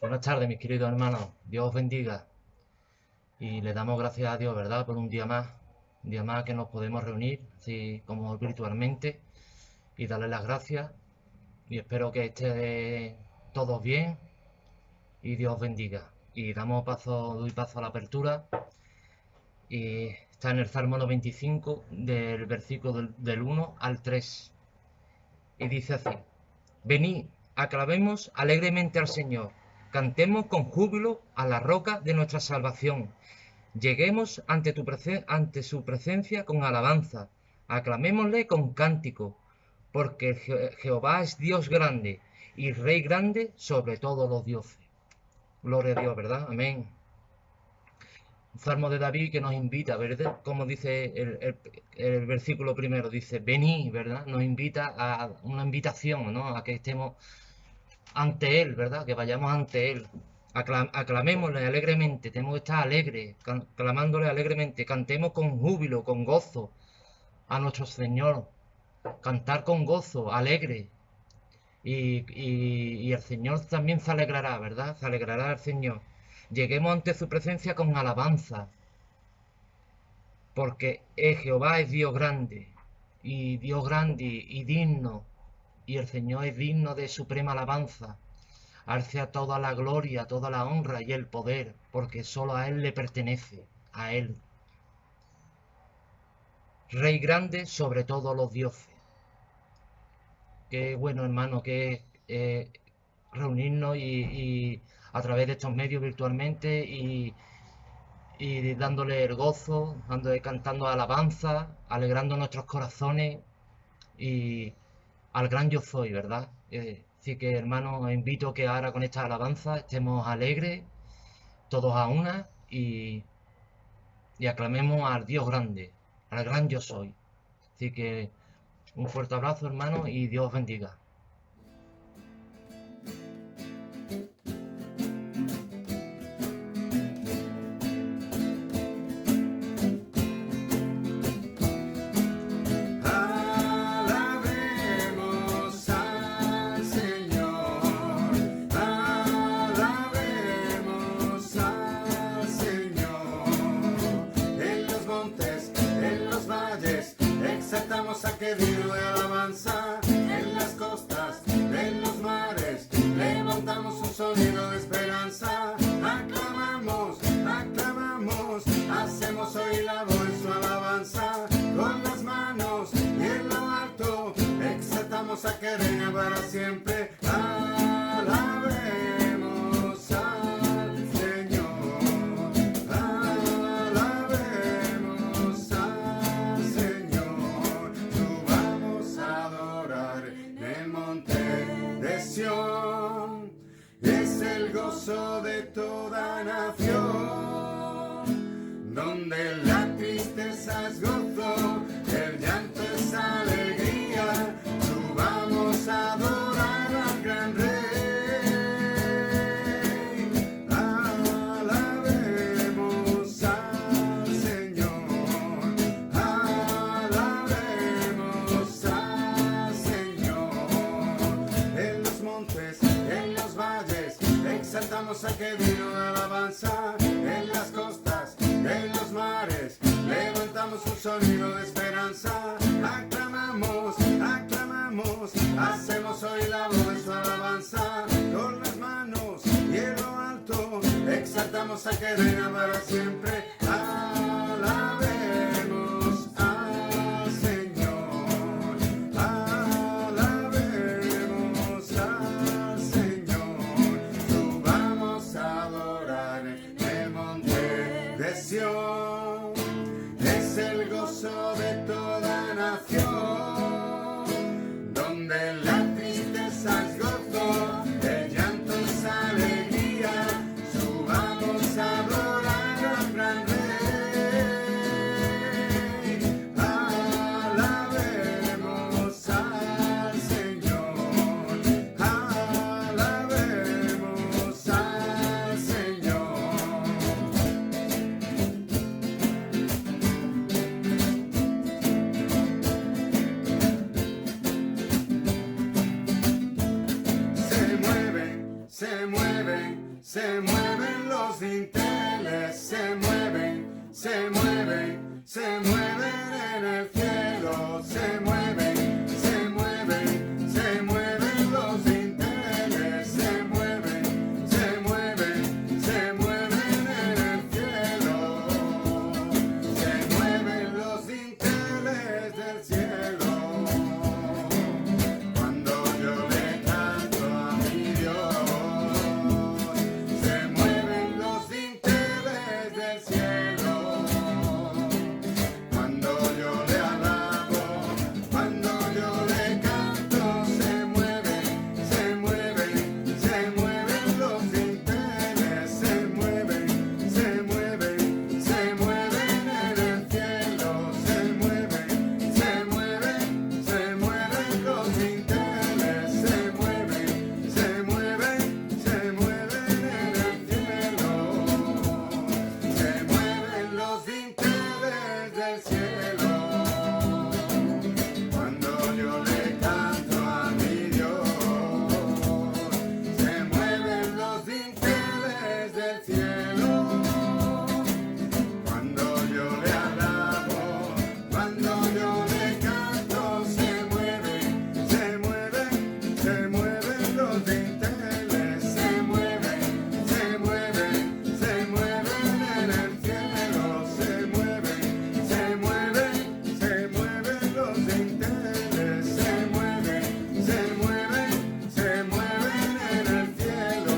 Buenas tardes, mis queridos hermanos. Dios os bendiga. Y le damos gracias a Dios, ¿verdad? Por un día más que nos podemos reunir, así como virtualmente, y darle las gracias. Y espero que esté todos bien y Dios os bendiga. Y doy paso a la apertura. Y está en el Salmo 95, del versículo del 1 al 3. Y dice así: Venid, aclamemos alegremente al Señor, cantemos con júbilo a la roca de nuestra salvación. Lleguemos ante su presencia con alabanza, aclamémosle con cántico, porque Jehová es Dios grande y Rey grande sobre todos los dioses. Gloria a Dios, ¿verdad? Amén. Un salmo de David que nos invita, ¿verdad? Como dice el versículo primero, dice, vení, ¿verdad? Nos invita a una invitación, ¿no? A que estemos ante Él, ¿verdad? Que vayamos ante Él. Aclamémosle alegremente, tenemos que estar alegres, clamándole alegremente, cantemos con júbilo, con gozo a nuestro Señor, cantar con gozo, alegre, y el Señor también se alegrará, ¿verdad? Se alegrará el Señor. Lleguemos ante su presencia con alabanza, porque Jehová es Dios grande y digno, y el Señor es digno de suprema alabanza. Alce toda la gloria, toda la honra y el poder, porque solo a Él le pertenece, a Él. Rey grande sobre todos los dioses. Qué bueno, hermano, que reunirnos y a través de estos medios virtualmente y dándole el gozo, cantando alabanza, alegrando nuestros corazones y al gran yo soy, ¿verdad? Así que, hermano, os invito a que ahora con esta alabanza estemos alegres, todos a una, y aclamemos al Dios grande, al gran yo soy. Así que un fuerte abrazo, hermano, y Dios os bendiga. Alabemos al Señor, alabemos al Señor. En los montes, en los valles, exaltamos a que digno de alabanza. En las costas, en los mares, levantamos un sonido de esperanza. Aclamamos, aclamamos, hacemos oír la voz de su alabanza. Con las manos y en lo alto, exaltamos a que reina para siempre. Alabemos al Señor, alabemos al Señor. Subamos a adorar en el monte de Sión. Es el gozo de toda nación, donde la tristeza es gozo, el llanto es alegría. Subamos a adorar al gran Rey. Alabemos al Señor, alabemos al Señor. En los montes, en los valles, exaltamos a que digno de alabanza. En las costas, en los mares, levantamos un sonido de esperanza. Aclamamos, aclamamos, hacemos hoy la voz de su alabanza. Con las manos y en lo alto, exaltamos a que reina para siempre. Alabemos al Señor, alabemos al Señor. Subamos a adorar en el monte de Sión. Es el gozo de toda nación, donde la tristeza es gozo, el llanto es alegría. Subamos a adorar al gran Rey. Alabemos al Señor, alabemos al Señor. se mueven los dinteles, se mueven, se mueven, se mueven en el cielo, se mueven, se mueven, se mueven los dinteles, se mueven, se mueven, se mueven en el cielo, se mueven los dinteles del cielo. Cuando yo le canto a mi Dios, se mueven los dinteles del cielo. Cuando yo le alabo, cuando yo le canto, se mueven, se mueven, se mueven los dinteles, se mueven, se mueven, se mueven en el cielo, se mueven, se mueven, se mueven los dinteles, se mueven, se mueven, se mueven en el cielo, se mueven los dinteles del cielo. Cuando yo le canto a mi Dios, se mueven los dinteles del cielo. Cuando yo le alabo, cuando yo le canto, se mueven, se mueven, se mueven los dinteles, se mueven, se mueven, se mueven en el cielo, se mueven, se mueven, se mueven los dinteles, se mueven, se mueven, se mueven en el cielo,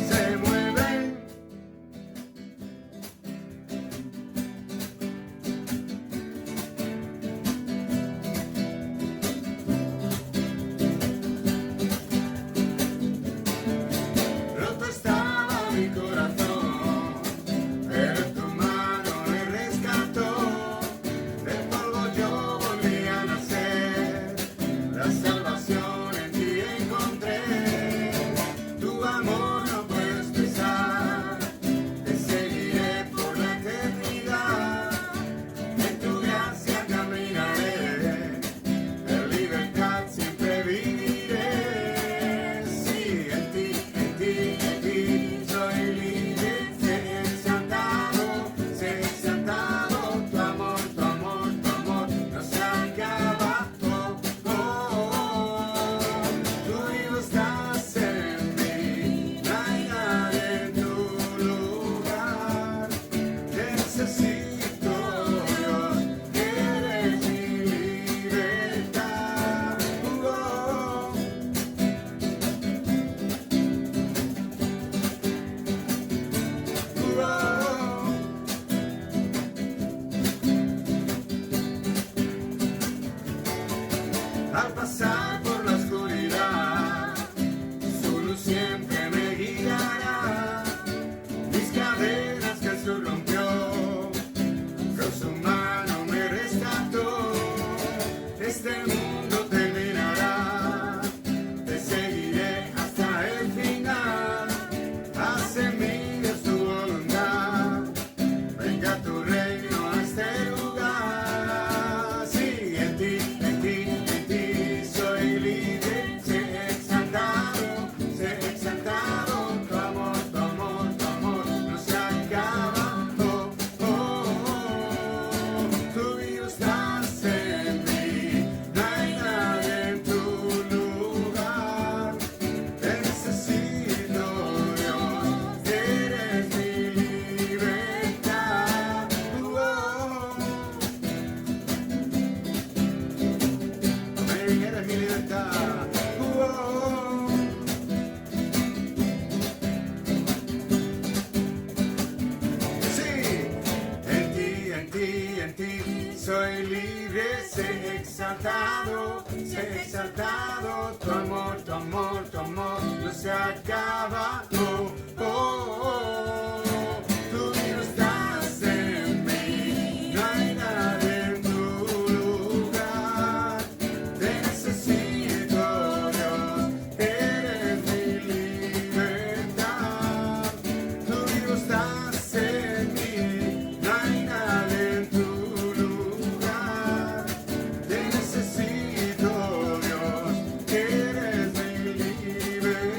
se mueven. Roto estaba mi corazón, pero tu mano me rescató. Del polvo yo volví a nacer, la salvación en ti encontré. Tu amor no puedo expresar, te seguiré por la eternidad. En tu gracia caminaré, en libertad siempre viviré. Sí, en ti soy libre, sé exaltado, tu amor, tu amor, tu amor no se acaba. Tú vivo estás en mí, no hay nadie en tu lugar. Te necesito, Dios, eres mi libertad. Al pasar por la oscuridad, su luz siempre me guiará. Mis cadenas Jesús rompió, con su mano me rescató. Este mundo terminará, te seguiré hasta el final. Haz en mí Dios tu voluntad, venga tu reino a este lugar. Sí, en ti soy libre, sé exaltado, tu amor, tu amor, tu amor no se acaba. Tú vivo estás en mí, no hay nadie en tu lugar. Te necesito, Dios, eres mi libertad. Amén, eres mi libertad. Sí, en ti soy libre, sé exaltado, tu amor, tu amor, tu amor no se acaba. Tú vivo estás en mí, no hay nadie en tu lugar. Te necesito, Dios, eres mi libertad. Tú vivo estás en mí, no hay nadie en tu lugar. Te necesito, Dios, eres mi libertad.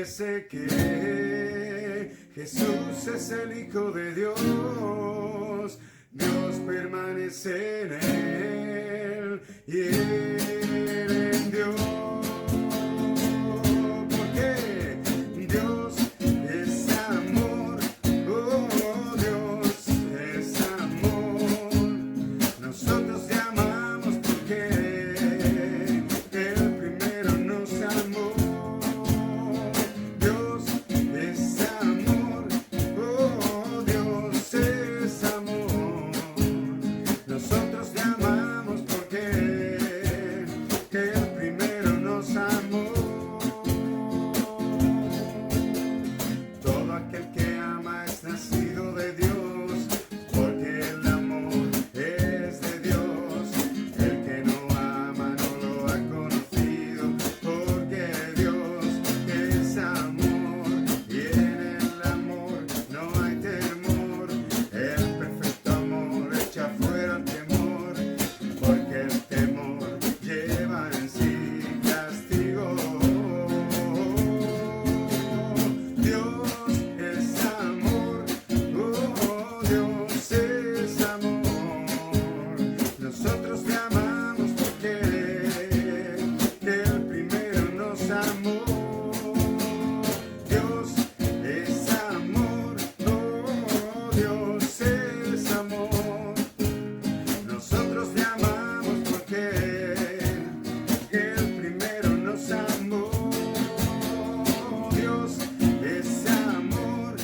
sé que Jesús es el Hijo de Dios. Dios permanece en él y él en Dios. Porque Dios es amor, oh Dios es amor. Nosotros te amamos porque Él primero nos amó. Dios es amor, oh Dios es amor. Nosotros te amamos porque Él primero nos amó. Todo aquel que ama es nacido de Dios, porque el amor es de Dios. El que no ama no lo ha conocido, porque Dios es amor, y en el amor no hay temor. El perfecto amor echa fuera el temor, porque el temor lleva en sí castigo. Dios es amor, oh Dios es amor. Nosotros te amamos porque Él primero nos amó. Dios es amor, oh Dios es amor. Nosotros te amamos porque Él primero nos amó. Dios es amor,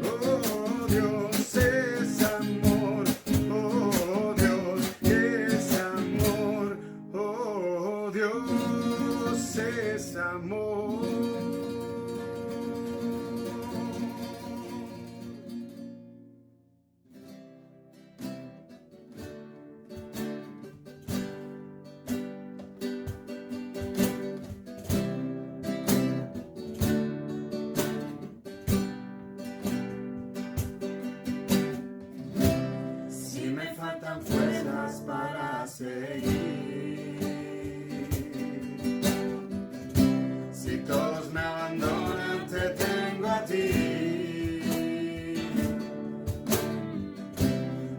oh Dios es amor, oh Dios es amor, oh Dios es amor. Si me faltan fuerzas para seguir, si todos me abandonan, te tengo a ti.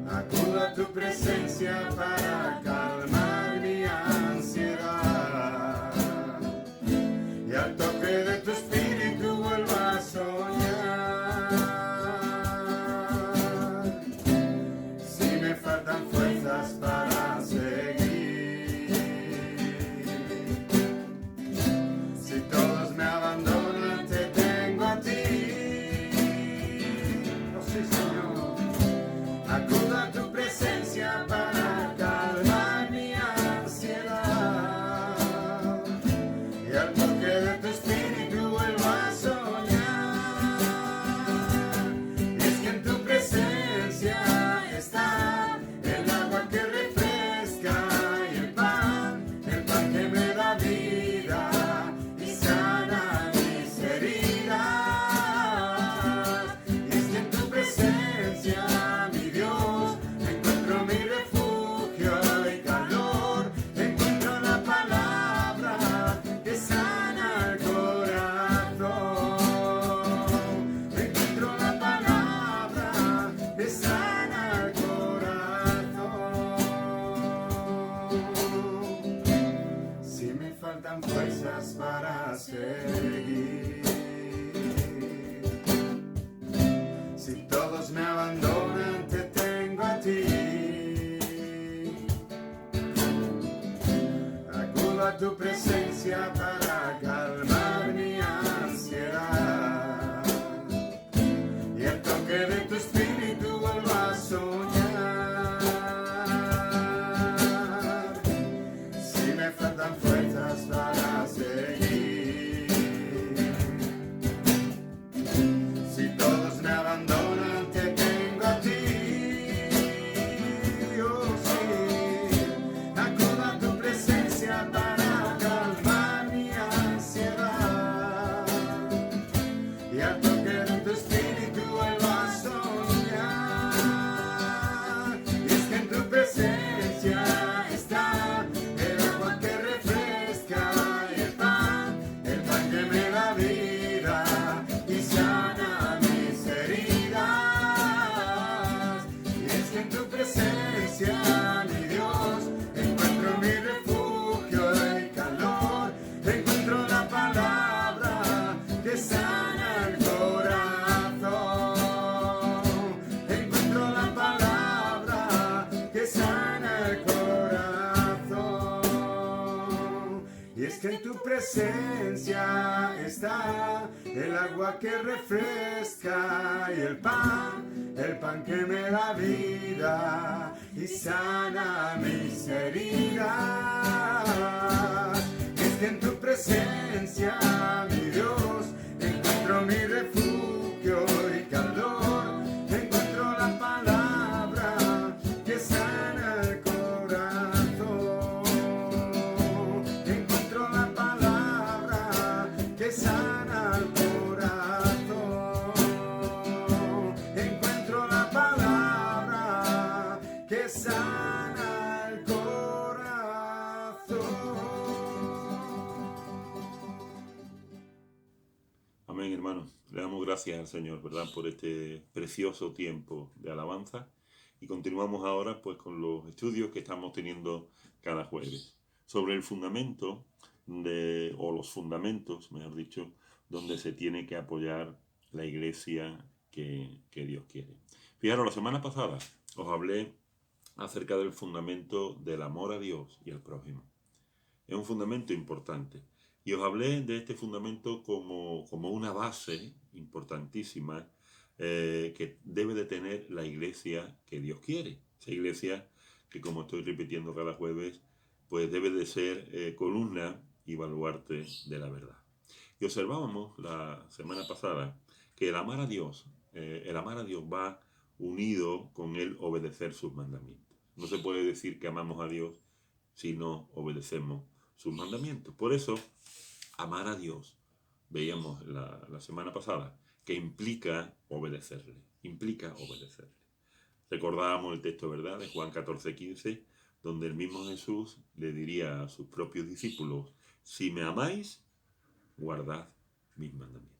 Acudo a tu presencia para calmar mi ansiedad, y al toque de tu espíritu vuelvo a soñar. Si me faltan fuerzas para seguir, si todos me abandonan, te tengo a ti. Oh sí, Señor. Acudo a tu presencia para calmar mi ansiedad, y al toque de tu espíritu vuelvo a soñar. Y es que en tu presencia está el agua que refresca y el pan que me da vida y sana mis heridas. Y es que en tu presencia, mi Dios, encuentro mi refugio y calor. Encuentro la palabra que sana el corazón. Encuentro la palabra que sana el corazón. Si me faltan fuerzas para seguir, si todos me abandonan, te tengo a ti. Acudo a tu presencia para calmar mi ansiedad, y el toque de tu espíritu vuelvo a soñar. Si me faltan fuerzas para seguir, si todos me abandonan, te tengo a ti. Oh sí, acudo a tu presencia para calmar mi ansiedad, y al toque de tu espíritu vuelvo a soñar. Y es que en tu presencia está el agua que refresca y el pan que me da vida que en tu presencia está el agua que refresca y el pan que me da vida y sana mis heridas. Es que en tu presencia, mi Dios, encuentro mi refugio y calor, encuentro la palabra que sana el corazón, encuentro la palabra que sana el corazón, encuentro la palabra que sana el corazón. Amén, hermanos. Le damos gracias al Señor, ¿verdad?, por este precioso tiempo de alabanza. Y continuamos ahora pues con los estudios que estamos teniendo cada jueves sobre el fundamento o los fundamentos, mejor dicho, donde se tiene que apoyar la iglesia que Dios quiere. Fijaros, la semana pasada os hablé acerca del fundamento del amor a Dios y al prójimo. Es un fundamento importante. Y os hablé de este fundamento como una base importantísima que debe de tener la iglesia que Dios quiere. Esa iglesia que, como estoy repitiendo cada jueves, pues debe de ser columna y baluarte de la verdad. Y observábamos la semana pasada que el amar a Dios va unido con el obedecer sus mandamientos. No se puede decir que amamos a Dios si no obedecemos sus mandamientos. Por eso, amar a Dios, veíamos la semana pasada, que implica obedecerle. Recordábamos el texto, ¿verdad?, de Juan 14:15, donde el mismo Jesús le diría a sus propios discípulos: si me amáis, guardad mis mandamientos.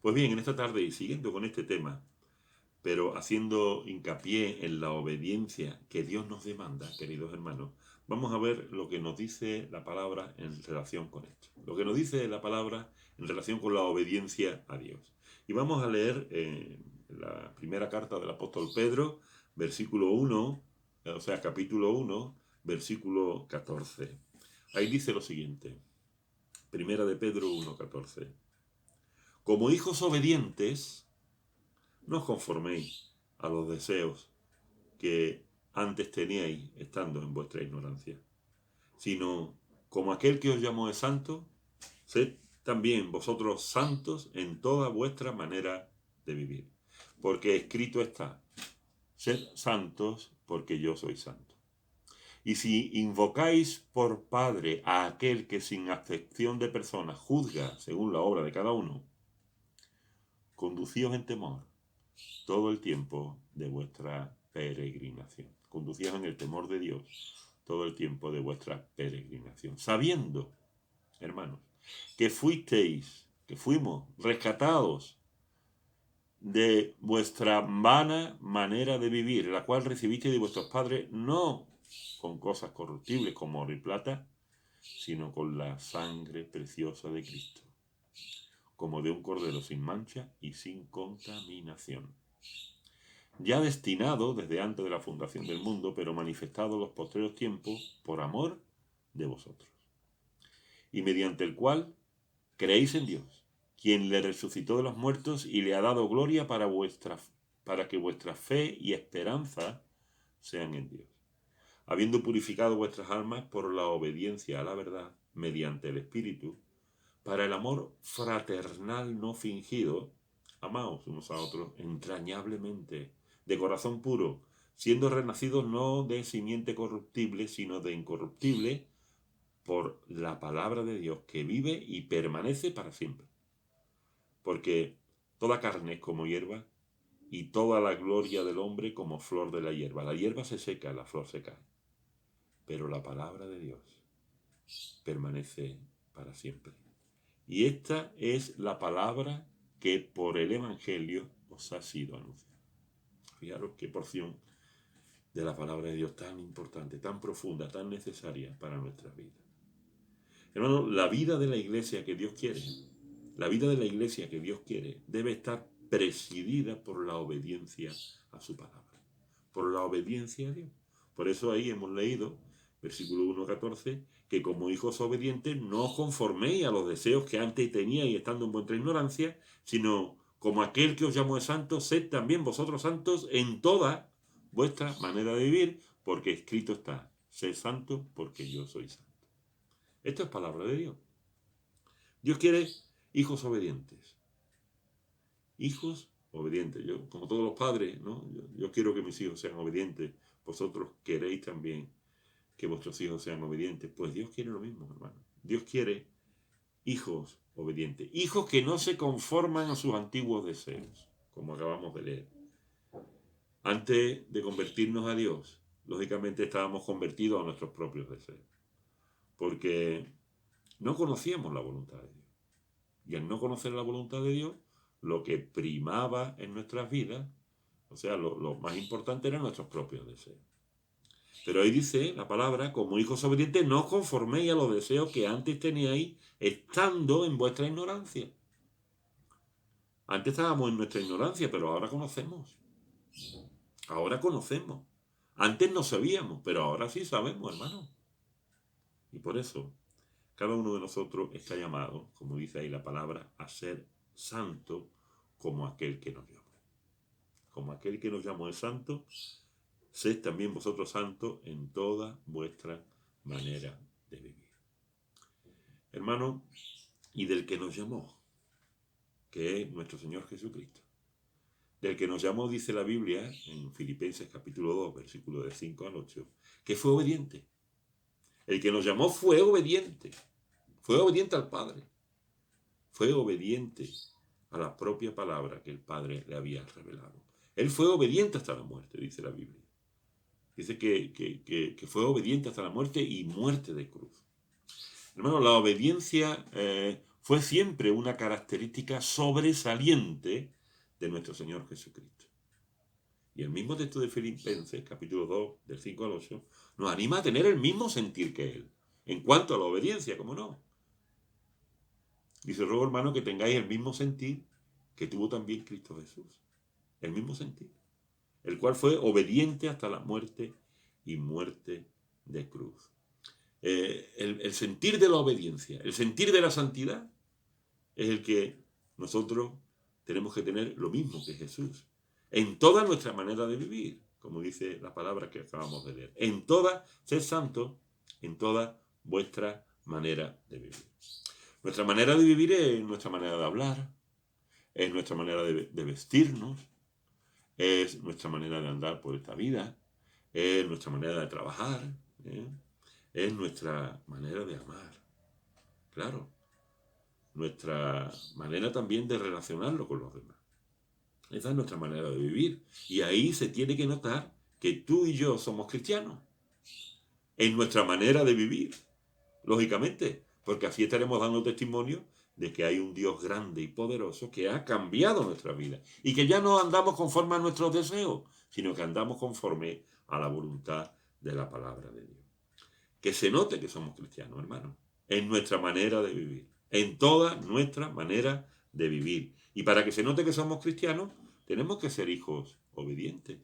Pues bien, en esta tarde, y siguiendo con este tema, pero haciendo hincapié en la obediencia que Dios nos demanda, queridos hermanos, vamos a ver lo que nos dice la palabra en relación con esto. Lo que nos dice la palabra en relación con la obediencia a Dios. Y vamos a leer la primera carta del apóstol Pedro, versículo 1, o sea, capítulo 1, versículo 14. Ahí dice lo siguiente. Primera de Pedro 1:14. Como hijos obedientes, no os conforméis a los deseos que antes teníais estando en vuestra ignorancia, sino como aquel que os llamó es santo, sed también vosotros santos en toda vuestra manera de vivir. Porque escrito está: sed santos porque yo soy santo. Y si invocáis por Padre a aquel que sin acepción de personas juzga según la obra de cada uno, conducíos en temor todo el tiempo de vuestra peregrinación. Conducíos en el temor de Dios todo el tiempo de vuestra peregrinación, sabiendo, hermanos, que fuimos rescatados de vuestra vana manera de vivir, la cual recibisteis de vuestros padres, no con cosas corruptibles como oro y plata, sino con la sangre preciosa de Cristo, como de un cordero sin mancha y sin contaminación, ya destinado desde antes de la fundación del mundo, pero manifestado en los postreros tiempos por amor de vosotros, y mediante el cual creéis en Dios, quien le resucitó de los muertos y le ha dado gloria para que vuestra fe y esperanza sean en Dios, habiendo purificado vuestras almas por la obediencia a la verdad mediante el Espíritu, para el amor fraternal no fingido, amaos unos a otros entrañablemente, de corazón puro, siendo renacidos no de simiente corruptible, sino de incorruptible, por la palabra de Dios que vive y permanece para siempre. Porque toda carne es como hierba, y toda la gloria del hombre como flor de la hierba. La hierba se seca, la flor se cae, pero la palabra de Dios permanece para siempre. Y esta es la palabra que por el Evangelio os ha sido anunciada. Fijaros qué porción de la palabra de Dios tan importante, tan profunda, tan necesaria para nuestras vidas. Hermano, la vida de la iglesia que Dios quiere, debe estar presidida por la obediencia a su palabra, por la obediencia a Dios. Por eso ahí hemos leído, versículo 1:14, que como hijos obedientes no os conforméis a los deseos que antes teníais estando en vuestra ignorancia, sino como aquel que os llamó es santo, sed también vosotros santos en toda vuestra manera de vivir, porque escrito está, sed santo porque yo soy santo. Esto es palabra de Dios. Dios quiere hijos obedientes. Hijos obedientes. Yo, como todos los padres, ¿no? Yo quiero que mis hijos sean obedientes. Vosotros queréis también que vuestros hijos sean obedientes. Pues Dios quiere lo mismo, hermano. Dios quiere hijos obedientes. Hijos que no se conforman a sus antiguos deseos, como acabamos de leer. Antes de convertirnos a Dios, lógicamente estábamos convertidos a nuestros propios deseos. Porque no conocíamos la voluntad de Dios. Y al no conocer la voluntad de Dios, lo que primaba en nuestras vidas, o sea, lo más importante eran nuestros propios deseos. Pero ahí dice la palabra, como hijos obedientes, no os conforméis a los deseos que antes teníais estando en vuestra ignorancia. Antes estábamos en nuestra ignorancia, pero ahora conocemos. Ahora conocemos. Antes no sabíamos, pero ahora sí sabemos, hermano. Y por eso, cada uno de nosotros está llamado, como dice ahí la palabra, a ser santo como aquel que nos llamó. Como aquel que nos llamó es santo, sed también vosotros santos en toda vuestra manera de vivir. Hermano, y del que nos llamó, que es nuestro Señor Jesucristo. Del que nos llamó, dice la Biblia, en Filipenses capítulo 2, versículo de 5 al 8, que fue obediente. El que nos llamó fue obediente al Padre, fue obediente a la propia palabra que el Padre le había revelado. Él fue obediente hasta la muerte, dice la Biblia. Dice que fue obediente hasta la muerte y muerte de cruz. Hermano, la obediencia fue siempre una característica sobresaliente de nuestro Señor Jesucristo. Y el mismo texto de Filipenses, capítulo 2, del 5 al 8, nos anima a tener el mismo sentir que Él, en cuanto a la obediencia, ¿cómo no? Dice, ruego, hermano, que tengáis el mismo sentir que tuvo también Cristo Jesús. El mismo sentir. El cual fue obediente hasta la muerte y muerte de cruz. El sentir de la obediencia, el sentir de la santidad, es el que nosotros tenemos que tener lo mismo que Jesús. En toda nuestra manera de vivir, como dice la palabra que acabamos de leer. En toda, sed santos, en toda vuestra manera de vivir. Nuestra manera de vivir es nuestra manera de hablar, es nuestra manera de vestirnos, es nuestra manera de andar por esta vida, es nuestra manera de trabajar, es nuestra manera de amar. Claro, nuestra manera también de relacionarlo con los demás. Esa es nuestra manera de vivir. Y ahí se tiene que notar que tú y yo somos cristianos. En nuestra manera de vivir, lógicamente, porque así estaremos dando testimonio de que hay un Dios grande y poderoso que ha cambiado nuestra vida y que ya no andamos conforme a nuestros deseos, sino que andamos conforme a la voluntad de la palabra de Dios. Que se note que somos cristianos, hermanos, en nuestra manera de vivir, en toda nuestra manera de vivir. Y para que se note que somos cristianos, tenemos que ser hijos obedientes,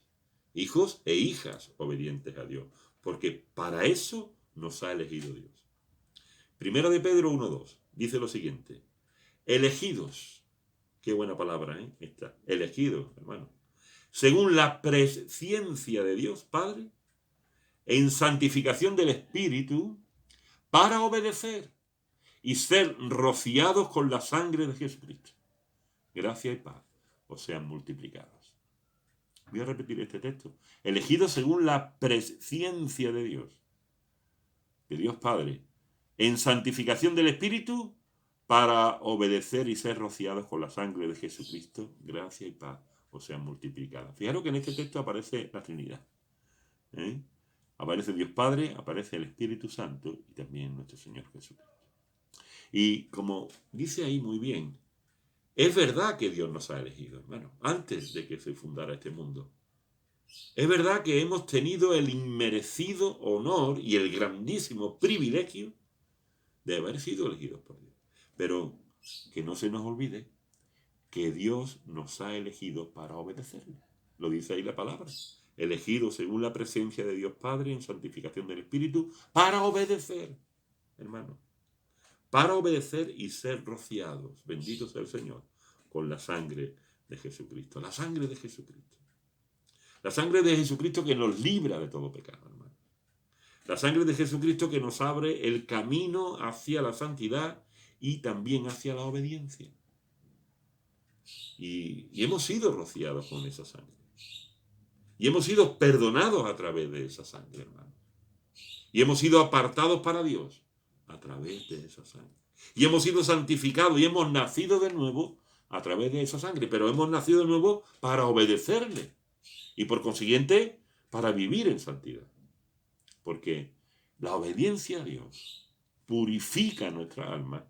hijos e hijas obedientes a Dios, porque para eso nos ha elegido Dios. Primera de Pedro 1:2 dice lo siguiente: elegidos, qué buena palabra, esta, elegidos, hermano, según la presciencia de Dios Padre, en santificación del Espíritu, para obedecer y ser rociados con la sangre de Jesucristo. Gracia y paz os sean multiplicados. Voy a repetir este texto. Elegidos según la presciencia de Dios Padre, en santificación del Espíritu, para obedecer y ser rociados con la sangre de Jesucristo. Gracia y paz os sean multiplicadas. Fijaros que en este texto aparece la Trinidad. Aparece Dios Padre, aparece el Espíritu Santo y también nuestro Señor Jesucristo. Y como dice ahí muy bien, es verdad que Dios nos ha elegido, hermano, antes de que se fundara este mundo. Es verdad que hemos tenido el inmerecido honor y el grandísimo privilegio de haber sido elegidos por Dios. Pero que no se nos olvide que Dios nos ha elegido para obedecerle. Lo dice ahí la palabra. elegidos según la presencia de Dios Padre en santificación del Espíritu, para obedecer, hermano, para obedecer y ser rociados, bendito sea el Señor, con la sangre de Jesucristo. La sangre de Jesucristo. La sangre de Jesucristo que nos libra de todo pecado, hermano. La sangre de Jesucristo que nos abre el camino hacia la santidad y también hacia la obediencia. Y hemos sido rociados con esa sangre. Y hemos sido perdonados a través de esa sangre, hermano. Y hemos sido apartados para Dios a través de esa sangre. Y hemos sido santificados y hemos nacido de nuevo a través de esa sangre. Pero hemos nacido de nuevo para obedecerle. Y por consiguiente, para vivir en santidad. Porque la obediencia a Dios purifica nuestra alma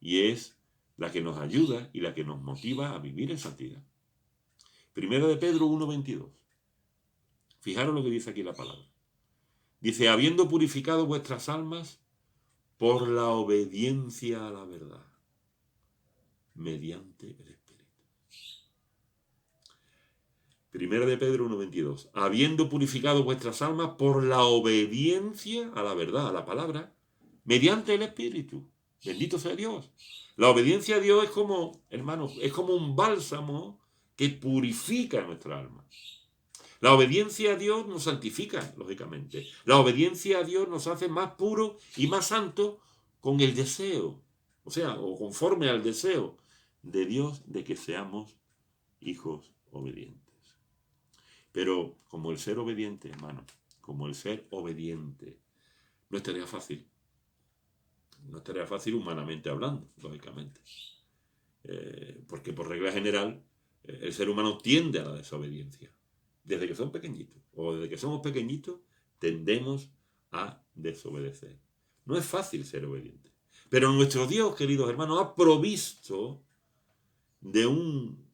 y es la que nos ayuda y la que nos motiva a vivir en santidad. Primera de Pedro 1:22. Fijaros lo que dice aquí la palabra. Dice, habiendo purificado vuestras almas por la obediencia a la verdad, mediante el Espíritu. Primera de Pedro 1:22. Habiendo purificado vuestras almas por la obediencia a la verdad, a la palabra, mediante el Espíritu. Bendito sea Dios. La obediencia a Dios es como, hermanos, es como un bálsamo que purifica nuestra alma. La obediencia a Dios nos santifica, lógicamente. La obediencia a Dios nos hace más puros y más santos con el deseo, o conforme al deseo de Dios de que seamos hijos obedientes. Pero como el ser obediente, hermano, como el ser obediente, no es tarea fácil. No es tarea fácil humanamente hablando, lógicamente. Porque por regla general, el ser humano tiende a la desobediencia. Desde que son pequeñitos, o desde que somos pequeñitos, tendemos a desobedecer. No es fácil ser obediente. Pero nuestro Dios, queridos hermanos, ha provisto de un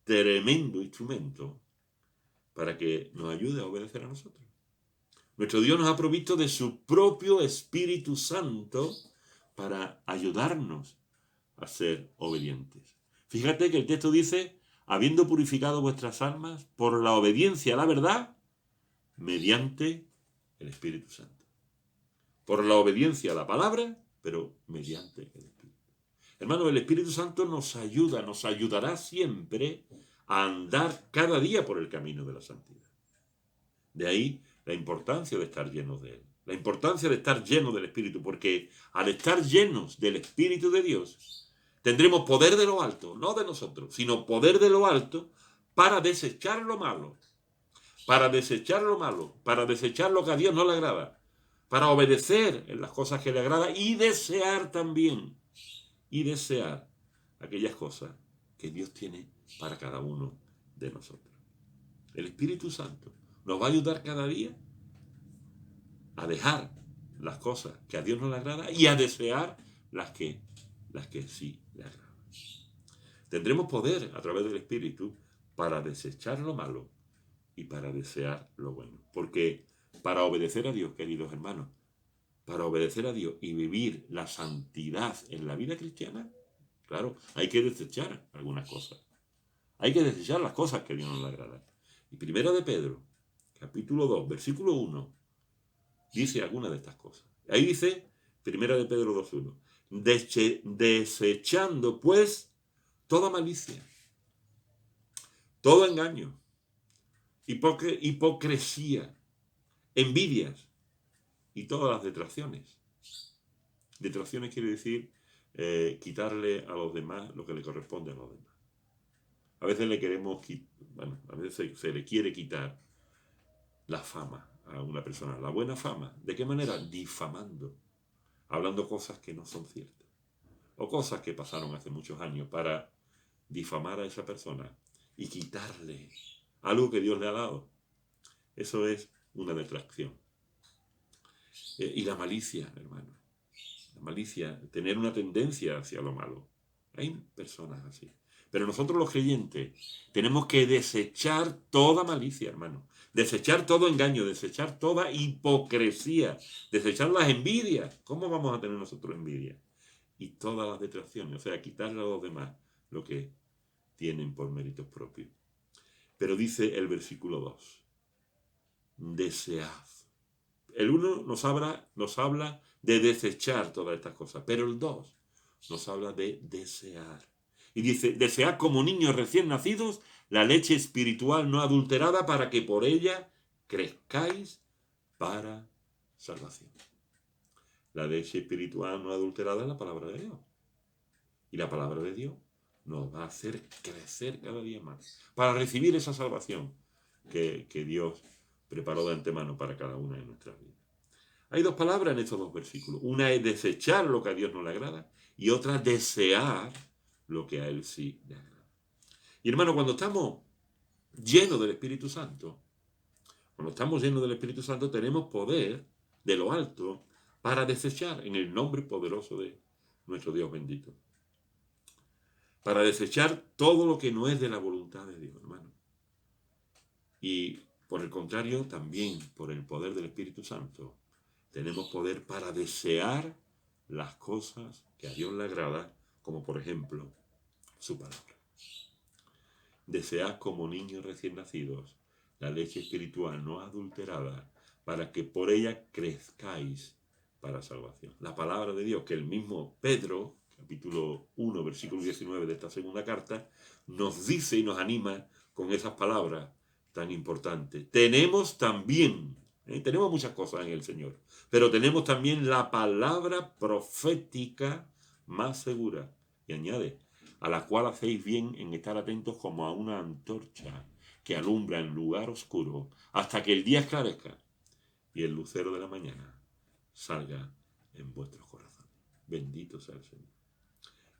tremendo instrumento para que nos ayude a obedecer a nosotros. Nuestro Dios nos ha provisto de su propio Espíritu Santo para ayudarnos a ser obedientes. Fíjate que el texto dice, habiendo purificado vuestras almas por la obediencia a la verdad, mediante el Espíritu Santo. Por la obediencia a la palabra, pero mediante el Espíritu. Hermano, el Espíritu Santo nos ayuda, nos ayudará siempre a andar cada día por el camino de la santidad. De ahí la importancia de estar llenos de Él. La importancia de estar llenos del Espíritu, porque al estar llenos del Espíritu de Dios, tendremos poder de lo alto, no de nosotros, sino poder de lo alto para desechar lo malo, para desechar lo malo, para desechar lo que a Dios no le agrada, para obedecer en las cosas que le agrada y desear también, y desear aquellas cosas que Dios tiene para cada uno de nosotros. El Espíritu Santo nos va a ayudar cada día a dejar las cosas que a Dios no le agrada y a desear las que sí le agradan. Tendremos poder a través del Espíritu para desechar lo malo y para desear lo bueno. Porque para obedecer a Dios, queridos hermanos, para obedecer a Dios y vivir la santidad en la vida cristiana, claro, hay que desechar algunas cosas. Hay que desechar las cosas que a Dios no le agradan. Y Primera de Pedro, capítulo 2, versículo 1, dice alguna de estas cosas. Ahí dice, Primera de Pedro 2:1, desechando pues toda malicia, todo engaño, hipocresía, envidias y todas las detracciones. Detracciones quiere decir quitarle a los demás lo que le corresponde a los demás. A veces a veces se le quiere quitar la fama a una persona, la buena fama. ¿De qué manera? Difamando, hablando cosas que no son ciertas, o cosas que pasaron hace muchos años para difamar a esa persona y quitarle algo que Dios le ha dado. Eso es una detracción. Y la malicia, hermano. La malicia, tener una tendencia hacia lo malo. Hay personas así. Pero nosotros los creyentes tenemos que desechar toda malicia, hermano. Desechar todo engaño, desechar toda hipocresía, desechar las envidias. ¿Cómo vamos a tener nosotros envidia? Y todas las detracciones, o sea, quitarle a los demás lo que tienen por méritos propios. Pero dice el versículo 2, desead. El 1 nos habla de desechar todas estas cosas, pero el 2 nos habla de desear. Y dice, desead como niños recién nacidos la leche espiritual no adulterada para que por ella crezcáis para salvación. La leche espiritual no adulterada es la palabra de Dios. Y la palabra de Dios nos va a hacer crecer cada día más para recibir esa salvación que Dios preparó de antemano para cada una de nuestras vidas. Hay dos palabras en estos dos versículos. Una es desechar lo que a Dios no le agrada y otra desear lo que a Él sí le agrada. Y hermano, cuando estamos llenos del Espíritu Santo, tenemos poder de lo alto para desechar en el nombre poderoso de nuestro Dios bendito. Para desechar todo lo que no es de la voluntad de Dios, hermano. Y por el contrario, también por el poder del Espíritu Santo, tenemos poder para desear las cosas que a Dios le agrada, como por ejemplo su palabra. Desead como niños recién nacidos la leche espiritual no adulterada, para que por ella crezcáis para salvación. La palabra de Dios, que el mismo Pedro, capítulo 1, versículo 19 de esta segunda carta, nos dice y nos anima con esas palabras tan importantes. Tenemos también, tenemos muchas cosas en el Señor, pero tenemos también la palabra profética más segura. Y añade, a la cual hacéis bien en estar atentos como a una antorcha que alumbra en lugar oscuro hasta que el día esclarezca y el lucero de la mañana salga en vuestros corazones. Bendito sea el Señor.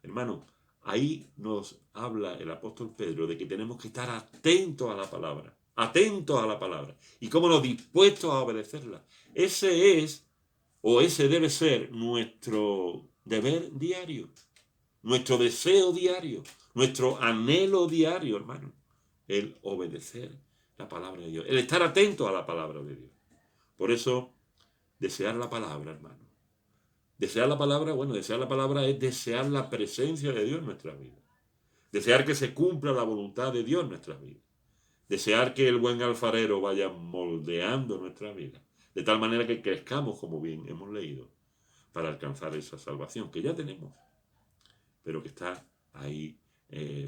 Hermano, ahí nos habla el apóstol Pedro de que tenemos que estar atentos a la palabra, y cómo nos dispuestos a obedecerla. Ese debe ser nuestro deber diario, nuestro deseo diario, nuestro anhelo diario, hermano, el obedecer la palabra de Dios, el estar atento a la palabra de Dios. Por eso, desear la palabra, hermano. Desear la palabra es desear la presencia de Dios en nuestras vidas. Desear que se cumpla la voluntad de Dios en nuestras vidas. Desear que el buen alfarero vaya moldeando nuestra vida, de tal manera que crezcamos, como bien hemos leído, para alcanzar esa salvación que ya tenemos, pero que está ahí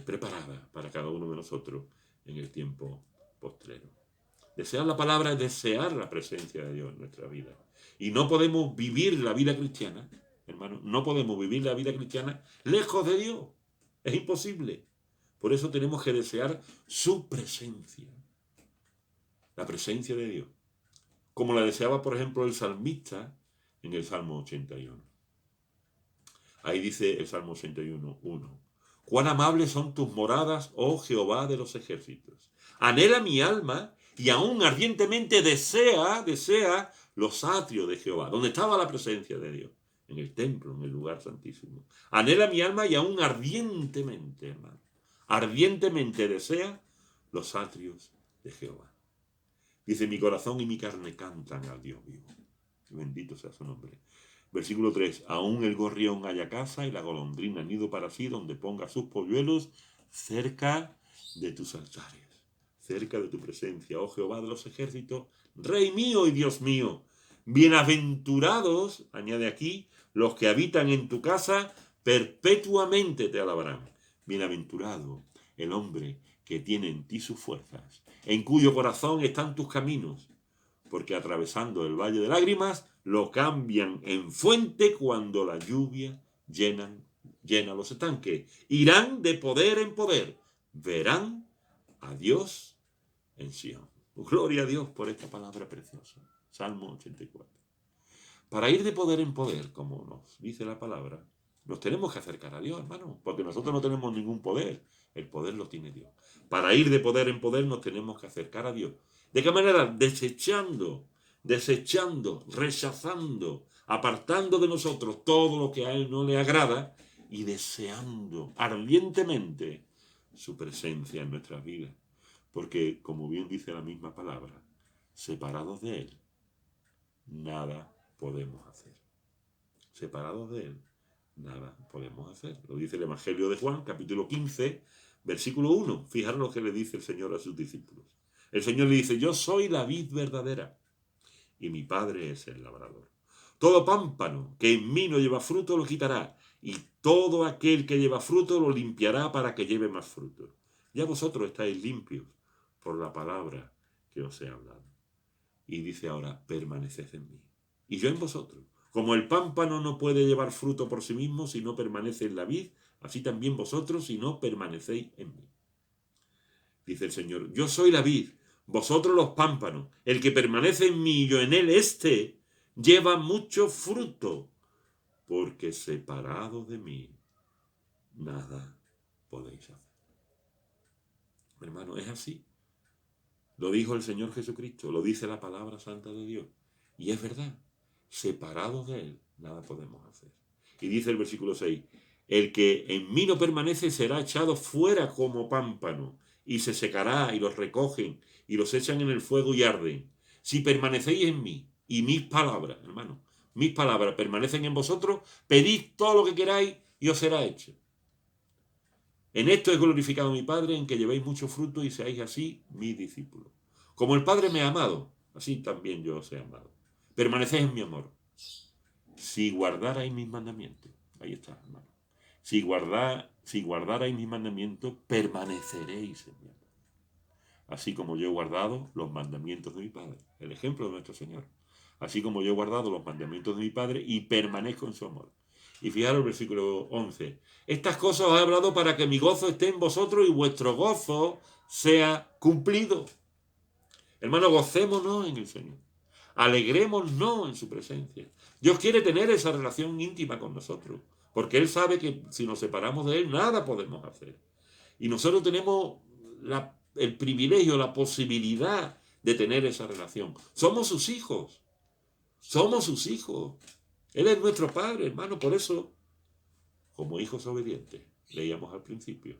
preparada para cada uno de nosotros en el tiempo postrero. Desear la palabra es desear la presencia de Dios en nuestra vida. Y no podemos vivir la vida cristiana, hermano, no podemos vivir la vida cristiana lejos de Dios. Es imposible. Por eso tenemos que desear su presencia, la presencia de Dios, como la deseaba, por ejemplo, el salmista en el Salmo 81. Ahí dice el Salmo 81:1. Cuán amables son tus moradas, oh Jehová de los ejércitos. Anhela mi alma y aún ardientemente desea los atrios de Jehová, donde estaba la presencia de Dios, en el templo, en el lugar santísimo. Anhela mi alma y aún ardientemente, hermano, ardientemente desea los atrios de Jehová. Dice, mi corazón y mi carne cantan al Dios vivo. Bendito sea su nombre. Versículo 3. Aún el gorrión halla casa y la golondrina nido para sí, donde ponga sus polluelos cerca de tus altares, cerca de tu presencia, oh Jehová de los ejércitos, Rey mío y Dios mío. Bienaventurados, añade aquí, los que habitan en tu casa, perpetuamente te alabarán. Bienaventurado el hombre que tiene en ti sus fuerzas, en cuyo corazón están tus caminos, porque atravesando el valle de lágrimas, lo cambian en fuente cuando la lluvia llena los estanques. Irán de poder en poder, verán a Dios en Sion. Gloria a Dios por esta palabra preciosa. Salmo 84. Para ir de poder en poder, como nos dice la palabra, nos tenemos que acercar a Dios, hermano, porque nosotros no tenemos ningún poder. El poder lo tiene Dios. Para ir de poder en poder nos tenemos que acercar a Dios. ¿De qué manera? Desechando, rechazando, apartando de nosotros todo lo que a Él no le agrada y deseando ardientemente su presencia en nuestras vidas. Porque, como bien dice la misma palabra, separados de Él, nada podemos hacer. Separados de Él, nada podemos hacer. Lo dice el Evangelio de Juan, capítulo 15, Versículo 1, fijaros lo que le dice el Señor a sus discípulos. El Señor le dice, yo soy la vid verdadera y mi Padre es el labrador. Todo pámpano que en mí no lleva fruto lo quitará, y todo aquel que lleva fruto lo limpiará para que lleve más fruto. Ya vosotros estáis limpios por la palabra que os he hablado. Y dice ahora, permaneced en mí, y yo en vosotros. Como el pámpano no puede llevar fruto por sí mismo si no permanece en la vid, así también vosotros si no permanecéis en mí. Dice el Señor, yo soy la vid, vosotros los pámpanos. El que permanece en mí y yo en él, este lleva mucho fruto, porque separados de mí, nada podéis hacer. Hermano, es así. Lo dijo el Señor Jesucristo, lo dice la palabra santa de Dios. Y es verdad, separados de Él, nada podemos hacer. Y dice el versículo 6, el que en mí no permanece será echado fuera como pámpano, y se secará, y los recogen, y los echan en el fuego y arden. Si permanecéis en mí, y mis palabras, hermano, mis palabras permanecen en vosotros, pedid todo lo que queráis, y os será hecho. En esto es glorificado mi Padre, en que llevéis mucho fruto y seáis así mis discípulos. Como el Padre me ha amado, así también yo os he amado. Permaneced en mi amor. Si guardarais mis mandamientos, ahí está, hermano. Si guardarais mis mandamientos, permaneceréis en mi amor. Así como yo he guardado los mandamientos de mi Padre. El ejemplo de nuestro Señor. Así como yo he guardado los mandamientos de mi Padre y permanezco en su amor. Y fijaros el versículo 11. Estas cosas os he hablado para que mi gozo esté en vosotros y vuestro gozo sea cumplido. Hermano, gocémonos en el Señor. Alegrémonos en su presencia. Dios quiere tener esa relación íntima con nosotros, porque Él sabe que si nos separamos de Él, nada podemos hacer. Y nosotros tenemos el privilegio, la posibilidad de tener esa relación. Somos sus hijos. Somos sus hijos. Él es nuestro Padre, hermano. Por eso, como hijos obedientes, leíamos al principio,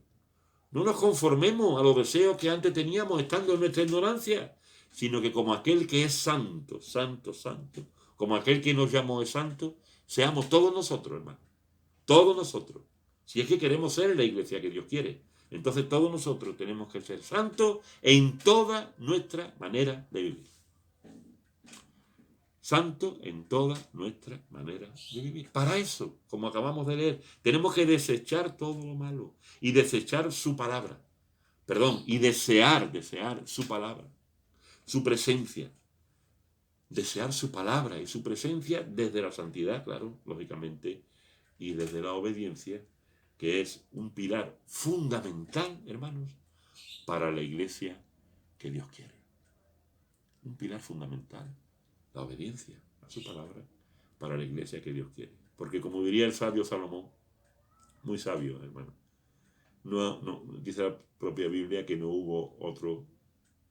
no nos conformemos a los deseos que antes teníamos estando en nuestra ignorancia, sino que como aquel que es santo, santo, santo, como aquel que nos llamó es santo, seamos todos nosotros, hermano. Todos nosotros. Si es que queremos ser la iglesia que Dios quiere, entonces todos nosotros tenemos que ser santos en toda nuestra manera de vivir. Santo en toda nuestra manera de vivir. Para eso, como acabamos de leer, tenemos que desechar todo lo malo y desechar su palabra. Perdón, y desear su palabra, su presencia. Desear su palabra y su presencia desde la santidad, claro, lógicamente, y desde la obediencia, que es un pilar fundamental, hermanos, para la iglesia que Dios quiere. Un pilar fundamental. La obediencia a su palabra para la iglesia que Dios quiere. Porque como diría el sabio Salomón, muy sabio, hermano, no, dice la propia Biblia que no hubo otro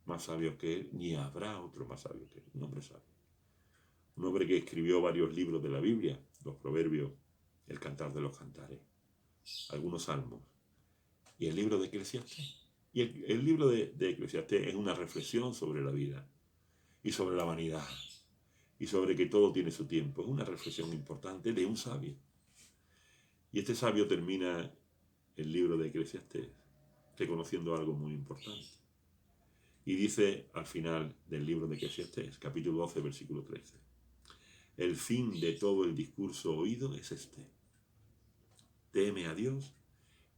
más sabio que él, ni habrá otro más sabio que él. Un hombre sabio. Un hombre que escribió varios libros de la Biblia, los Proverbios, el Cantar de los Cantares, algunos salmos, y el libro de Eclesiastés. Y el libro de Eclesiastés es una reflexión sobre la vida y sobre la vanidad, y sobre que todo tiene su tiempo. Es una reflexión importante de un sabio. Y este sabio termina el libro de Eclesiastés reconociendo algo muy importante. Y dice al final del libro de Eclesiastés, capítulo 12, versículo 13, el fin de todo el discurso oído es este: teme a Dios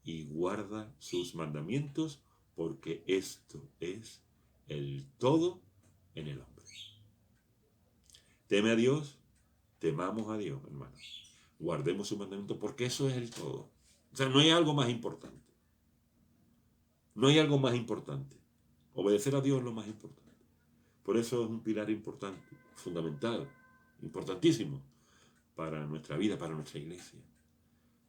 y guarda sus mandamientos, porque esto es el todo en el hombre. Teme a Dios, temamos a Dios, hermanos. Guardemos sus mandamientos, porque eso es el todo. O sea, no hay algo más importante. No hay algo más importante. Obedecer a Dios es lo más importante. Por eso es un pilar importante, fundamental, importantísimo para nuestra vida, para nuestra iglesia,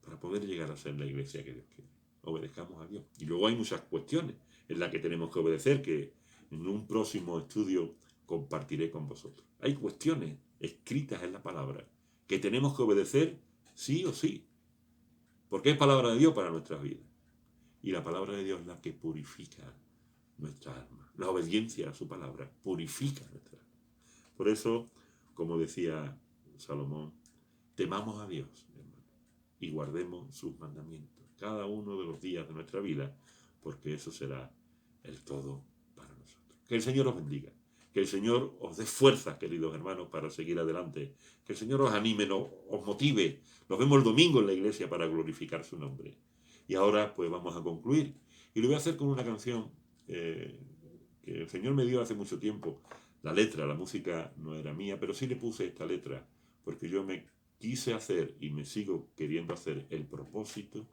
para poder llegar a ser la iglesia que Dios quiere. Obedezcamos a Dios. Y luego hay muchas cuestiones en las que tenemos que obedecer, que en un próximo estudio compartiré con vosotros. Hay cuestiones escritas en la palabra que tenemos que obedecer sí o sí, porque es palabra de Dios para nuestras vidas. Y la palabra de Dios es la que purifica nuestra alma. La obediencia a su palabra purifica nuestra alma. Por eso, como decía Salomón, temamos a Dios, hermano, y guardemos sus mandamientos cada uno de los días de nuestra vida, porque eso será el todo para nosotros. Que el Señor os bendiga, que el Señor os dé fuerzas, queridos hermanos, para seguir adelante, que el Señor os anime, os motive. Nos vemos el domingo en la iglesia para glorificar su nombre. Y ahora pues vamos a concluir. Y lo voy a hacer con una canción que el Señor me dio hace mucho tiempo. La letra, la música no era mía, pero sí le puse esta letra, porque yo me quise hacer y me sigo queriendo hacer el propósito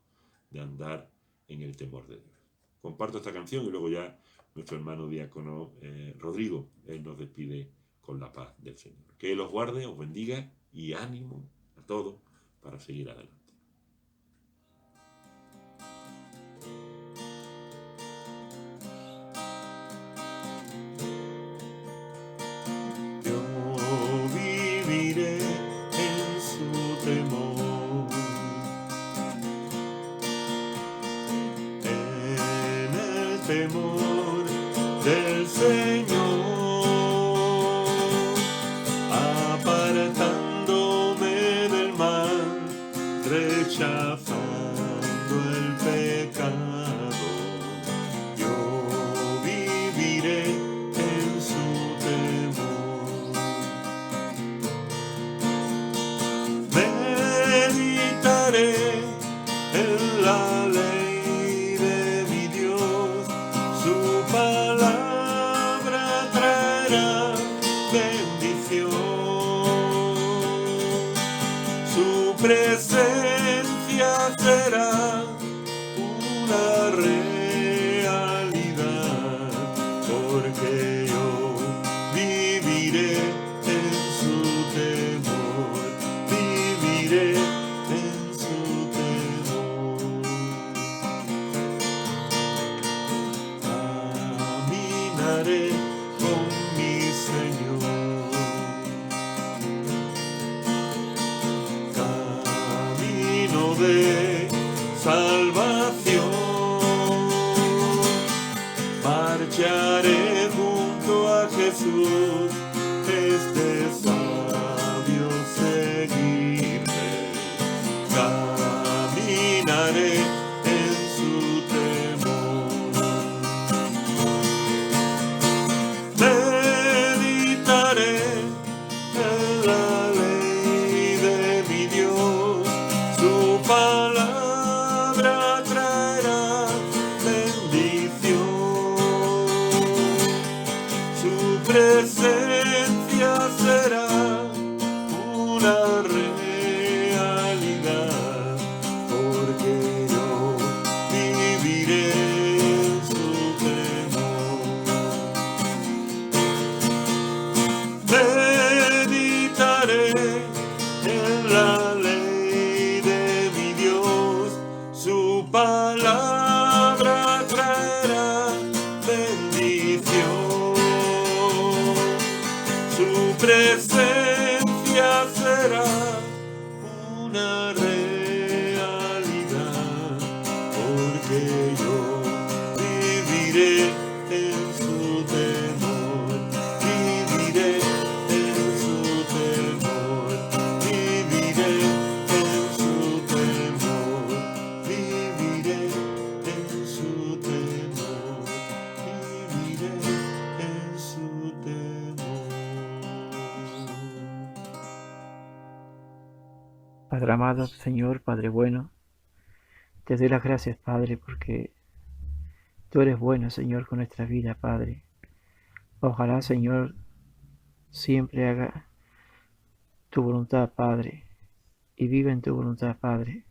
de andar en el temor de Dios. Comparto esta canción y luego ya nuestro hermano diácono Rodrigo, él nos despide con la paz del Señor. Que Él os guarde, os bendiga y ánimo a todos para seguir adelante. Yo viviré en su temor, en el temor del Señor, apartándome del mal, rechazando el pecado. Yo viviré en su temor. Meditaré en la ley de mi Dios, su palabra traerá bendición, su presencia será una realidad, porque yo viviré en su temor, viviré en su temor. Caminaré con mi Señor, camino de salvación, marcharé junto a Jesús, es de sabio seguirme, caminaré en su temor. Meditaré en la ley de mi Dios, su palabra traerá bendición, su presencia será una realidad, porque yo viviré en su temor. Meditaré en la ley de mi Dios, su palabra traerá bendición, su presencia será una realidad, porque yo viviré en su temor, viviré en su temor, viviré en su temor, viviré en su temor, viviré en su temor. Padre amado, Señor, Padre bueno, te doy las gracias, Padre, porque tú eres bueno, Señor, con nuestra vida, Padre. Ojalá, Señor, siempre haga tu voluntad, Padre, y viva en tu voluntad, Padre.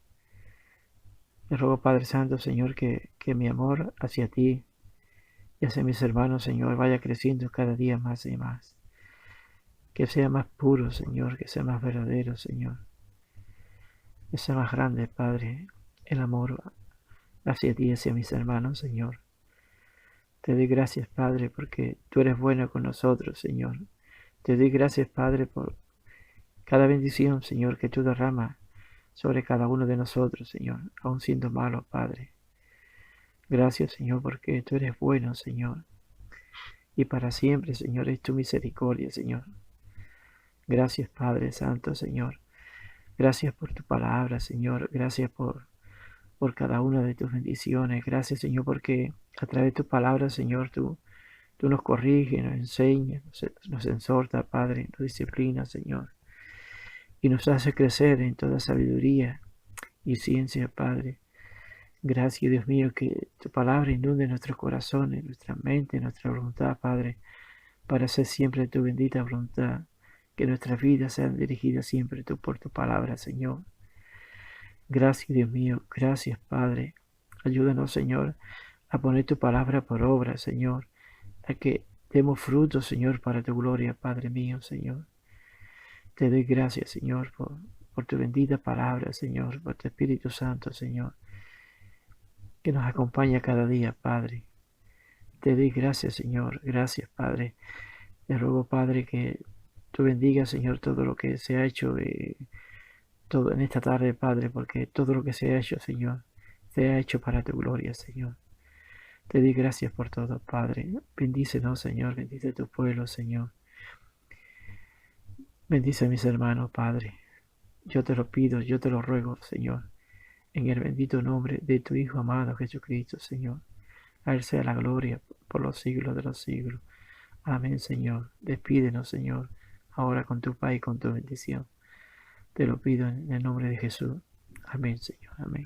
Te ruego, Padre Santo, Señor, que mi amor hacia ti y hacia mis hermanos, Señor, vaya creciendo cada día más y más. Que sea más puro, Señor, que sea más verdadero, Señor. Que sea más grande, Padre, el amor hacia ti y hacia mis hermanos, Señor. Te doy gracias, Padre, porque tú eres bueno con nosotros, Señor. Te doy gracias, Padre, por cada bendición, Señor, que tú derramas sobre cada uno de nosotros, Señor, aun siendo malos, Padre. Gracias, Señor, porque tú eres bueno, Señor. Y para siempre, Señor, es tu misericordia, Señor. Gracias, Padre Santo, Señor. Gracias por tu palabra, Señor. Gracias por por cada una de tus bendiciones. Gracias, Señor, porque a través de tu palabra, Señor, tú nos corriges, nos enseñas, nos exhorta, Padre, nos disciplina, Señor, y nos hace crecer en toda sabiduría y ciencia, Padre. Gracias, Dios mío, que tu palabra inunde nuestros corazones, nuestra mente, nuestra voluntad, Padre, para hacer siempre tu bendita voluntad. Que nuestras vidas sean dirigidas siempre por tu palabra, Señor. Gracias, Dios mío. Gracias, Padre. Ayúdanos, Señor, a poner tu palabra por obra, Señor. A que demos frutos, Señor, para tu gloria, Padre mío, Señor. Te doy gracias, Señor, por tu bendita palabra, Señor, por tu Espíritu Santo, Señor, que nos acompaña cada día, Padre. Te doy gracias, Señor. Gracias, Padre. Te ruego, Padre, que tú bendigas, Señor, todo lo que se ha hecho todo en esta tarde, Padre, porque todo lo que se ha hecho, Señor, se ha hecho para tu gloria, Señor. Te doy gracias por todo, Padre. Bendícenos, Señor. Bendice a tu pueblo, Señor. Bendice a mis hermanos, Padre. Yo te lo pido, yo te lo ruego, Señor, en el bendito nombre de tu Hijo amado Jesucristo, Señor. A Él sea la gloria por los siglos de los siglos. Amén, Señor. Despídenos, Señor, ahora con tu paz y con tu bendición. Te lo pido en el nombre de Jesús. Amén, Señor. Amén.